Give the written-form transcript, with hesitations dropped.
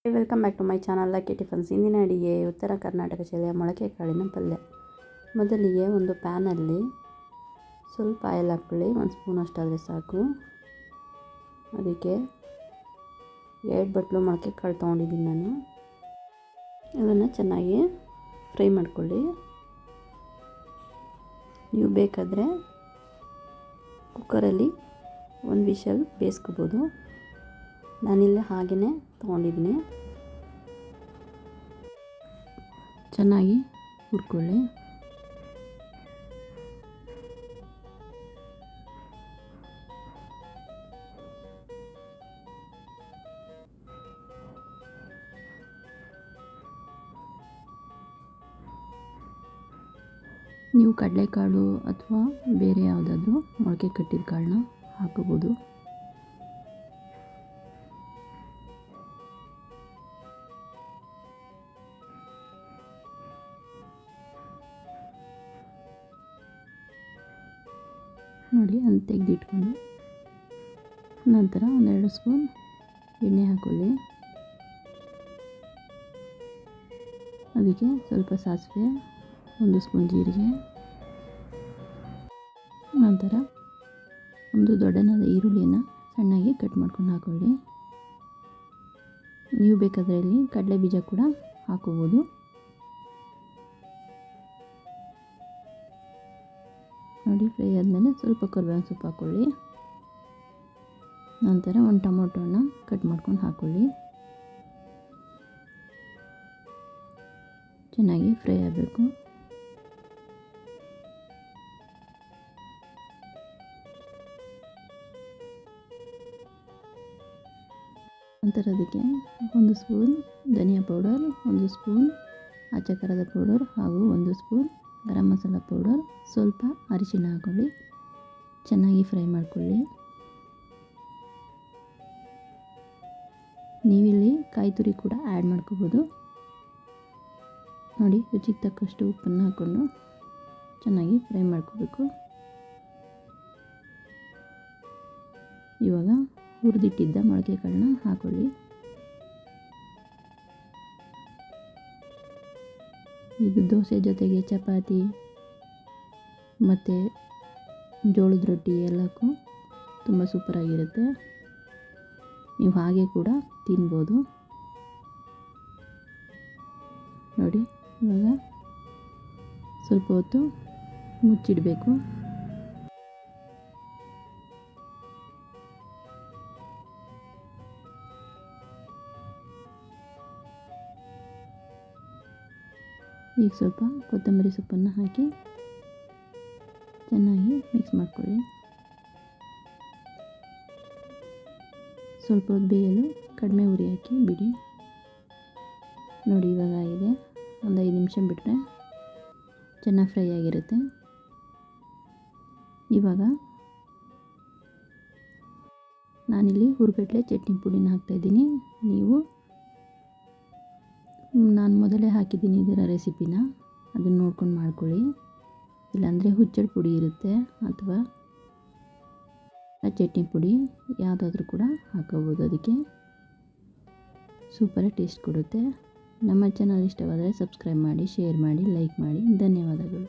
Welcome back to my channel Lucky Tiffins. ಇಂದಿನ ಅಡಿಗೆ ಉತ್ತರ ಕರ್ನಾಟಕ ಶೈಲಿಯ ಮೊಳಕೆ ಕಾಳಿನ ಪಲ್ಯ. ಮೊದಲಿಗೆ ಒಂದು ಪ್ಯಾನಲ್ಲಿ ಸ್ವಲ್ಪ ಆಯಿಲ್ ಹಾಕ್ಕೊಳ್ಳಿ. 1 ಸ್ಪೂನ್ ಅಷ್ಟಾದರೆ ಸಾಕು. ಅದಕ್ಕೆ 2 ಬಟ್ಲು ಮೊಳಕೆ ಕಾಳು ತೊಗೊಂಡಿದ್ದೀನಿ ನಾನು. ಅದನ್ನು ಚೆನ್ನಾಗಿ ಫ್ರೈ ಮಾಡ್ಕೊಳ್ಳಿ. ನೀವು ಬೇಕಾದರೆ ಕುಕ್ಕರಲ್ಲಿ 1 ವಿಷಲ್ ಬೇಯಿಸ್ಕೋಬೋದು. ನಾನಿಲ್ಲಿ ಹಾಗೆಯೇ ತೊಗೊಂಡಿದ್ದೀನಿ. ಚೆನ್ನಾಗಿ ಹುರ್ಕೊಳ್ಳಿ. ನೀವು ಕಡಲೆಕಾಳು ಅಥವಾ ಬೇರೆ ಯಾವುದಾದ್ರೂ ಮೊಳಕೆ ಕಟ್ಟಿದ ಕಾಳನ್ನ ಹಾಕೋಬೋದು. ನೋಡಿ, ಅದನ್ನು ತೆಗೆದಿಟ್ಕೊಂಡು ನಂತರ 1-2 ಸ್ಪೂನ್ ಎಣ್ಣೆ ಹಾಕ್ಕೊಳ್ಳಿ. ಅದಕ್ಕೆ ಸ್ವಲ್ಪ ಸಾಸಿವೆ, 1 ಸ್ಪೂನ್ ಜೀರಿಗೆ, ನಂತರ ಒಂದು ದೊಡ್ಡದಾದ ಈರುಳ್ಳಿಯನ್ನು ಸಣ್ಣಗೆ ಕಟ್ ಮಾಡ್ಕೊಂಡು ಹಾಕ್ಕೊಳ್ಳಿ. ನೀವು ಬೇಕಾದರೆ ಇಲ್ಲಿ ಕಡಲೆ ಬೀಜ ಕೂಡ ಹಾಕೋಬೋದು. ನೋಡಿ, ಫ್ರೈ ಆದಮೇಲೆ ಸ್ವಲ್ಪ ಕರಿಬೇವಿನ ಸೊಪ್ಪು ಹಾಕ್ಕೊಳ್ಳಿ. ನಂತರ 1 ಟೊಮೊಟೊನ ಕಟ್ ಮಾಡ್ಕೊಂಡು ಹಾಕ್ಕೊಳ್ಳಿ. ಚೆನ್ನಾಗಿ ಫ್ರೈ ಆಗಬೇಕು. ನಂತರ ಅದಕ್ಕೆ 1 ಸ್ಪೂನ್ ಧನಿಯಾ ಪೌಡರ್, 1 ಸ್ಪೂನ್ ಅಚ್ಚ ಖಾರದ ಪೌಡರ್ ಹಾಗೂ 1 ಸ್ಪೂನ್ ಗರಂ ಮಸಾಲ ಪೌಡರ್, ಸ್ವಲ್ಪ ಅರಿಶಿನ ಹಾಕ್ಕೊಳ್ಳಿ. ಚೆನ್ನಾಗಿ ಫ್ರೈ ಮಾಡ್ಕೊಳ್ಳಿ. ನೀವಿಲ್ಲಿ ಕಾಯಿ ತುರಿ ಕೂಡ ಆ್ಯಡ್ ಮಾಡ್ಕೋಬೋದು. ನೋಡಿ, ರುಚಿಗೆ ತಕ್ಕಷ್ಟು ಉಪ್ಪನ್ನು ಹಾಕ್ಕೊಂಡು ಚೆನ್ನಾಗಿ ಫ್ರೈ ಮಾಡ್ಕೋಬೇಕು. ಇವಾಗ ಹುರಿದಿಟ್ಟಿದ್ದ ಮೊಳಕೆ ಕಾಳನ್ನ ಹಾಕ್ಕೊಳ್ಳಿ. ಇದು ದೋಸೆ ಜೊತೆಗೆ, ಚಪಾತಿ ಮತ್ತು ಜೋಳದ ರೊಟ್ಟಿ ಎಲ್ಲಕ್ಕೂ ತುಂಬ ಸೂಪರಾಗಿರುತ್ತೆ. ನೀವು ಹಾಗೆ ಕೂಡ ತಿನ್ಬೋದು. ನೋಡಿ, ಇವಾಗ ಸ್ವಲ್ಪ ಹೊತ್ತು ಮುಚ್ಚಿಡಬೇಕು. ಈಗ ಸ್ವಲ್ಪ ಕೊತ್ತಂಬರಿ ಸೊಪ್ಪನ್ನು ಹಾಕಿ ಚೆನ್ನಾಗಿ ಮಿಕ್ಸ್ ಮಾಡ್ಕೊಳ್ಳಿ. ಸ್ವಲ್ಪ ಹೊತ್ತು ಬೇಯಲು ಕಡಿಮೆ ಉರಿ ಹಾಕಿ ಬಿಡಿ. ನೋಡಿ, ಇವಾಗ ಆಗಿದೆ. ಒಂದು 5 ನಿಮಿಷ ಬಿಟ್ಟರೆ ಚೆನ್ನಾಗಿ ಫ್ರೈ ಆಗಿರುತ್ತೆ. ಇವಾಗ ನಾನಿಲ್ಲಿ ಹುರ್ಗಡ್ಲೆ ಚಟ್ನಿ ಪುಡಿನ ಹಾಕ್ತಾಯಿದ್ದೀನಿ. ನಾನು ಮೊದಲೇ ಹಾಕಿದ್ದೀನಿ ಇದರ ರೆಸಿಪಿನ, ಅದನ್ನು ನೋಡ್ಕೊಂಡು ಮಾಡ್ಕೊಳ್ಳಿ. ಇಲ್ಲಾಂದರೆ ಹುಚ್ಚಳ ಪುಡಿ ಇರುತ್ತೆ ಅಥವಾ ಚಟ್ನಿ ಪುಡಿ ಯಾವುದಾದ್ರೂ ಕೂಡ ಹಾಕೋಬೋದು. ಅದಕ್ಕೆ ಸೂಪರ್ ಟೇಸ್ಟ್ ಕೊಡುತ್ತೆ. ನಮ್ಮ ಚಾನಲ್ ಇಷ್ಟವಾದರೆ ಸಬ್ಸ್ಕ್ರೈಬ್ ಮಾಡಿ, ಶೇರ್ ಮಾಡಿ, ಲೈಕ್ ಮಾಡಿ. ಧನ್ಯವಾದಗಳು.